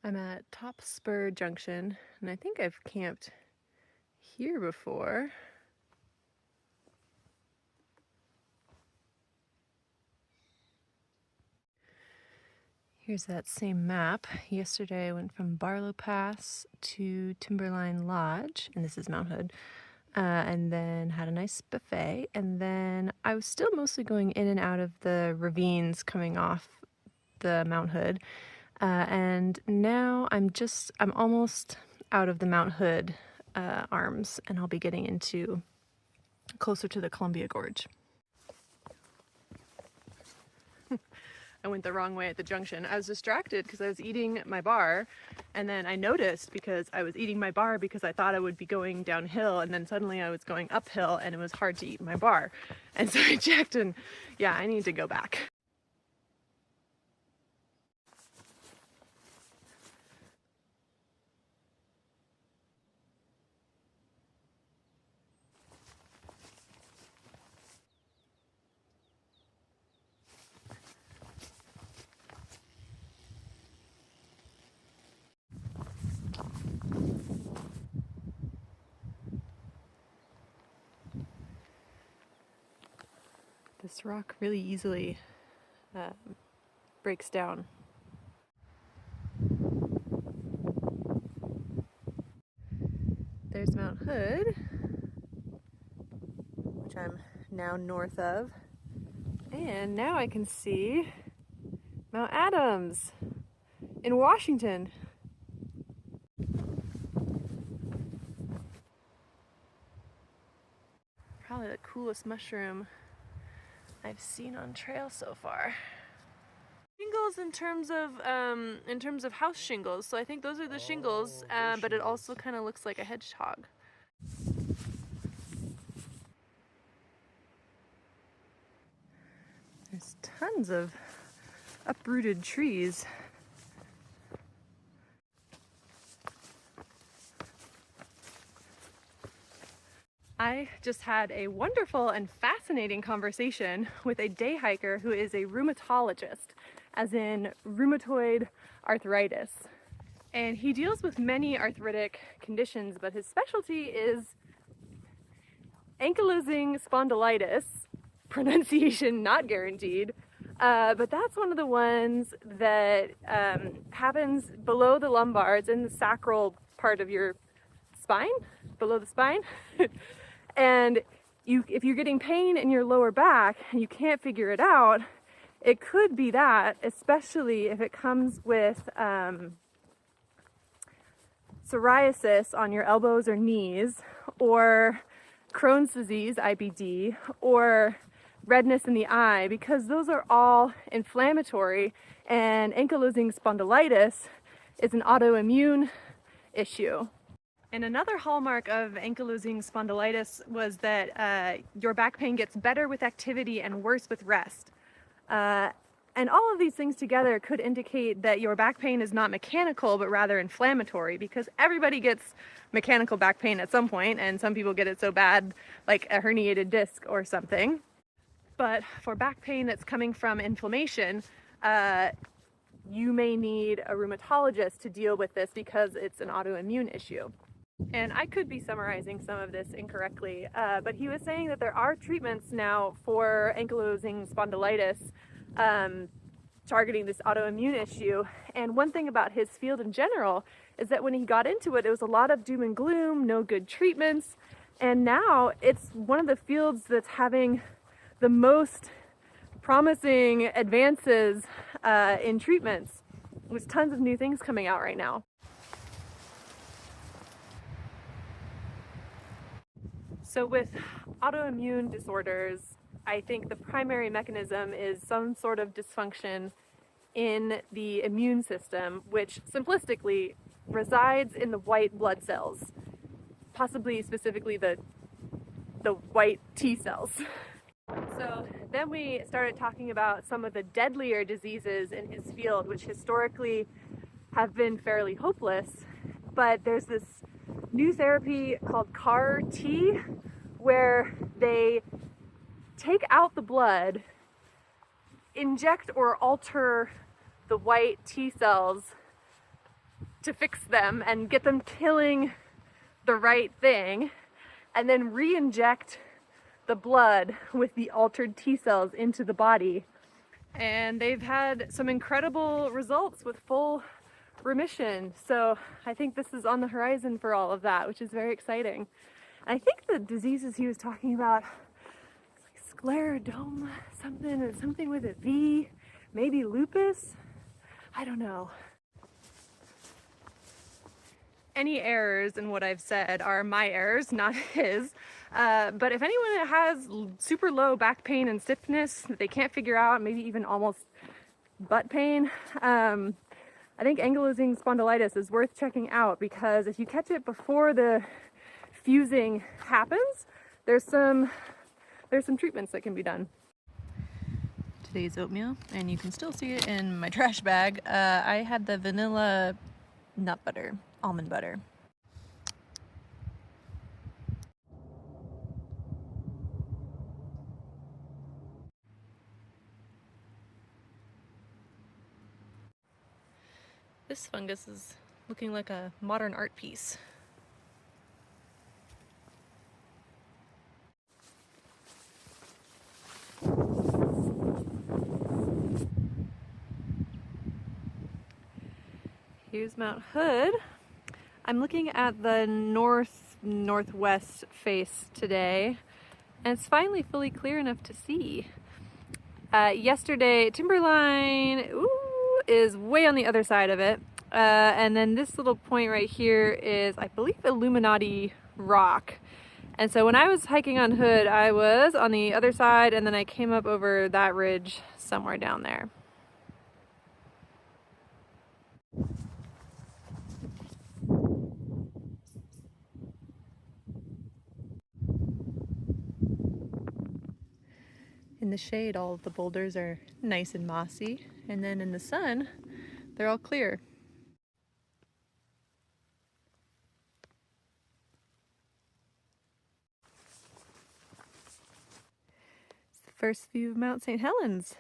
I'm at Top Spur Junction, and I think I've camped here before. Here's that same map. Yesterday I went from Barlow Pass to Timberline Lodge, and this is Mount Hood, and then had a nice buffet, and then I was still mostly going in and out of the ravines coming off the Mount Hood, and now I'm almost out of the Mount Hood arms, and I'll be getting into closer to the Columbia Gorge. I went the wrong way at the junction. I was distracted because I was eating my bar, and then I noticed because I was eating my bar because I thought I would be going downhill, and then suddenly I was going uphill and it was hard to eat my bar. And so I checked, and yeah, I need to go back. This rock really easily breaks down. There's Mount Hood, which I'm now north of, and now I can see Mount Adams in Washington. Probably the coolest mushroom I've seen on trail so far. Shingles in terms of house shingles. So I think those are the shingles, but it also kind of looks like a hedgehog. There's tons of uprooted trees. I just had a wonderful and fascinating conversation with a day hiker who is a rheumatologist, as in rheumatoid arthritis. And he deals with many arthritic conditions, but his specialty is ankylosing spondylitis, pronunciation not guaranteed, but that's one of the ones that happens below the lumbar. It's in the sacral part of your spine, below the spine. And if you're getting pain in your lower back and you can't figure it out, it could be that, especially if it comes with psoriasis on your elbows or knees, or Crohn's disease, IBD, or redness in the eye, because those are all inflammatory, and ankylosing spondylitis is an autoimmune issue. And another hallmark of ankylosing spondylitis was that your back pain gets better with activity and worse with rest. And all of these things together could indicate that your back pain is not mechanical, but rather inflammatory, because everybody gets mechanical back pain at some point, and some people get it so bad, like a herniated disc or something. But for back pain that's coming from inflammation, you may need a rheumatologist to deal with this because it's an autoimmune issue. And I could be summarizing some of this incorrectly, but he was saying that there are treatments now for ankylosing spondylitis targeting this autoimmune issue. And one thing about his field in general is that when he got into it, it was a lot of doom and gloom, no good treatments. And now it's one of the fields that's having the most promising advances in treatments. There's tons of new things coming out right now. So with autoimmune disorders, I think the primary mechanism is some sort of dysfunction in the immune system, which simplistically resides in the white blood cells, possibly specifically the white T cells. So then we started talking about some of the deadlier diseases in his field, which historically have been fairly hopeless, but there's this new therapy called CAR-T, where they take out the blood, inject or alter the white T cells to fix them and get them killing the right thing, and then re-inject the blood with the altered T cells into the body. And they've had some incredible results with full remission. So I think this is on the horizon for all of that, which is very exciting. And I think the diseases he was talking about, like sclerodoma, something with a V, maybe lupus, I don't know. Any errors in what I've said are my errors, not his. But if anyone has super low back pain and stiffness that they can't figure out, maybe even almost butt pain, I think ankylosing spondylitis is worth checking out, because if you catch it before the fusing happens, there's some treatments that can be done. Today's oatmeal, and you can still see it in my trash bag. I had the vanilla nut butter, almond butter. This fungus is looking like a modern art piece. Here's Mount Hood. I'm looking at the northwest face today, and it's finally fully clear enough to see. Yesterday, Timberline is way on the other side of it, and then this little point right here is, I believe, Illuminati Rock. And so when I was hiking on Hood, I was on the other side, and then I came up over that ridge somewhere down there. In the shade, all of the boulders are nice and mossy, and then in the sun, they're all clear. It's the first view of Mount St. Helens.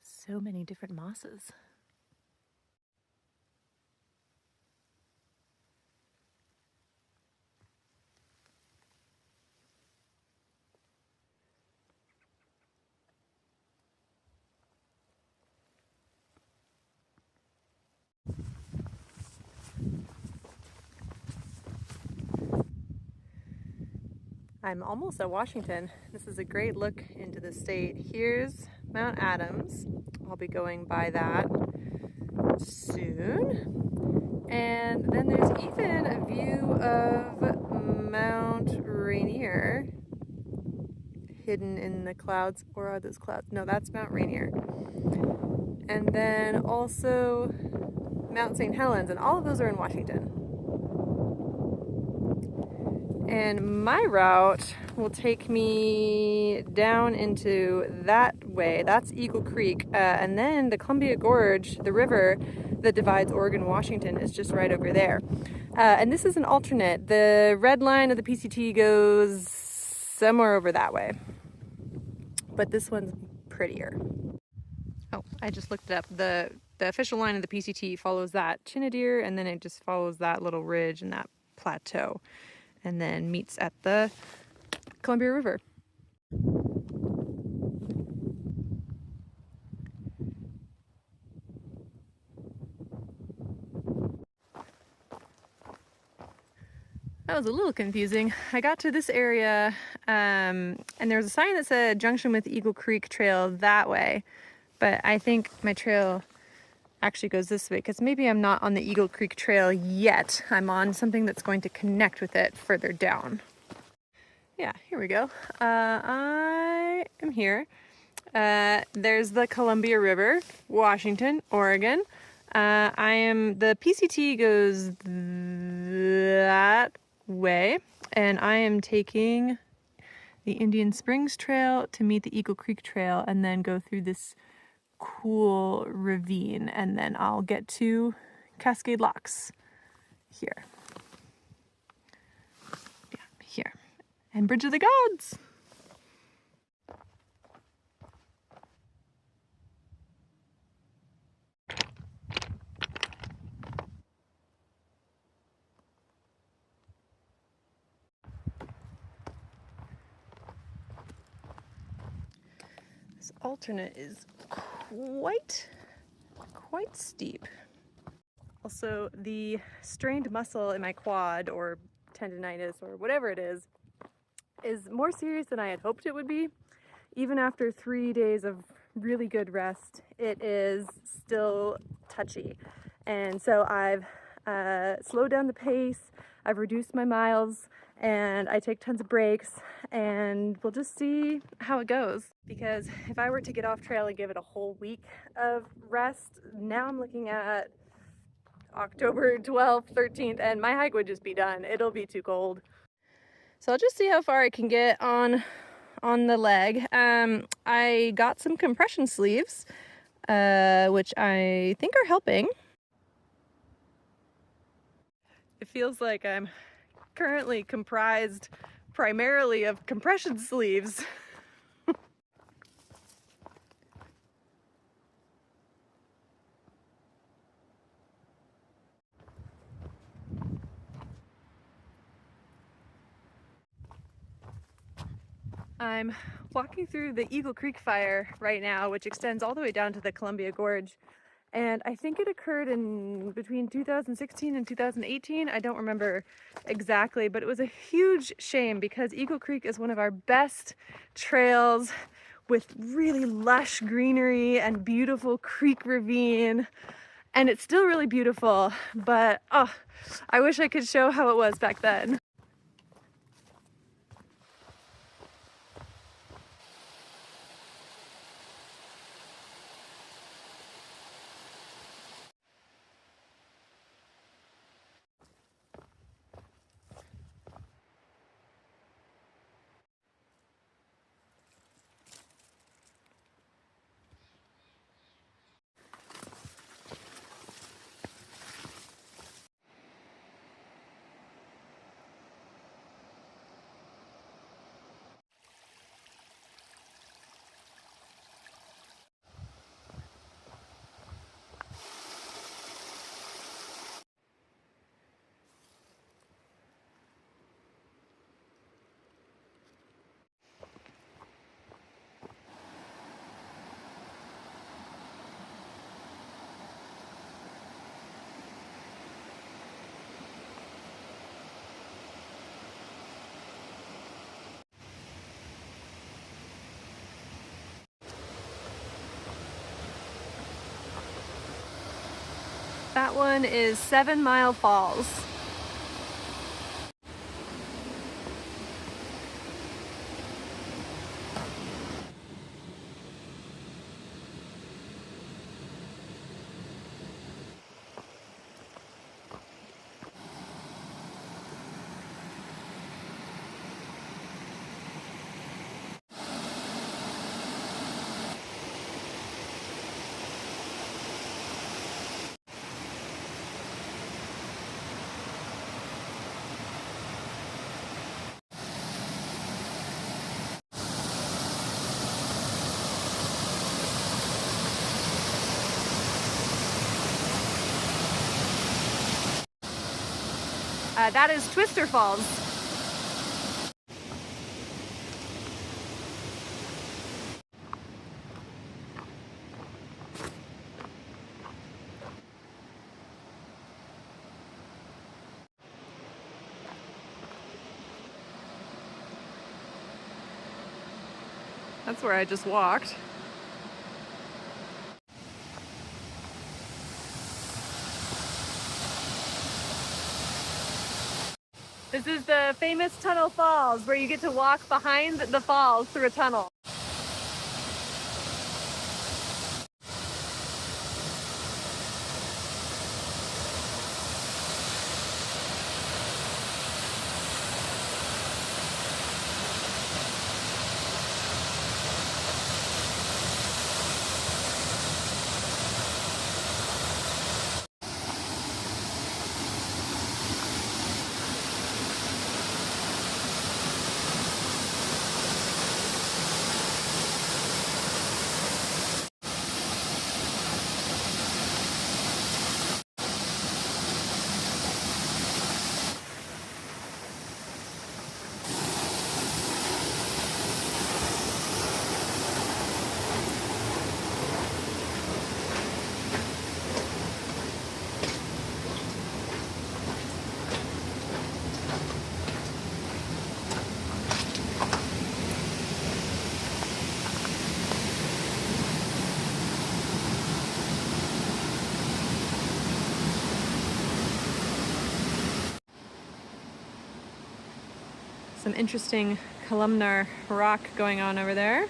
So many different mosses. I'm almost at Washington. This is a great look into the state. Here's Mount Adams. I'll be going by that soon. And then there's even a view of Mount Rainier hidden in the clouds. Or are those clouds? No, that's Mount Rainier. And then also Mount St. Helens, and all of those are in Washington. And my route will take me down into that way. That's Eagle Creek. And then the Columbia Gorge, the river that divides Oregon and Washington, is just right over there. And this is an alternate. The red line of the PCT goes somewhere over that way. But this one's prettier. Oh, I just looked it up. The official line of the PCT follows that Chinnadeer, and then it just follows that little ridge and that plateau, and then meets at the Columbia River. That was a little confusing. I got to this area, and there was a sign that said junction with Eagle Creek Trail that way, but I think my trail actually goes this way, because maybe I'm not on the Eagle Creek Trail yet. I'm on something that's going to connect with it further down. Yeah, here we go. I am here. There's the Columbia River, Washington, Oregon. The PCT goes that way, and I am taking the Indian Springs Trail to meet the Eagle Creek Trail, and then go through this cool ravine, and then I'll get to Cascade Locks here. Yeah, here. And Bridge of the Gods. This alternate is quite steep. Also, the strained muscle in my quad, or tendonitis, or whatever it is more serious than I had hoped it would be. Even after 3 days of really good rest, it is still touchy. And so I've slowed down the pace, I've reduced my miles, and I take tons of breaks, and we'll just see how it goes. Because if I were to get off trail and give it a whole week of rest, now I'm looking at October 12th, 13th, and my hike would just be done. It'll be too cold. So I'll just see how far I can get on the leg. I got some compression sleeves, which I think are helping. It feels like I'm currently comprised primarily of compression sleeves. I'm walking through the Eagle Creek fire right now, which extends all the way down to the Columbia Gorge. And I think it occurred in between 2016 and 2018. I don't remember exactly, but it was a huge shame because Eagle Creek is one of our best trails with really lush greenery and beautiful creek ravine. And it's still really beautiful, but oh, I wish I could show how it was back then. That one is 7 Mile Falls. That is Twister Falls. That's where I just walked. This is the famous Tunnel Falls, where you get to walk behind the falls through a tunnel. some interesting columnar rock going on over there.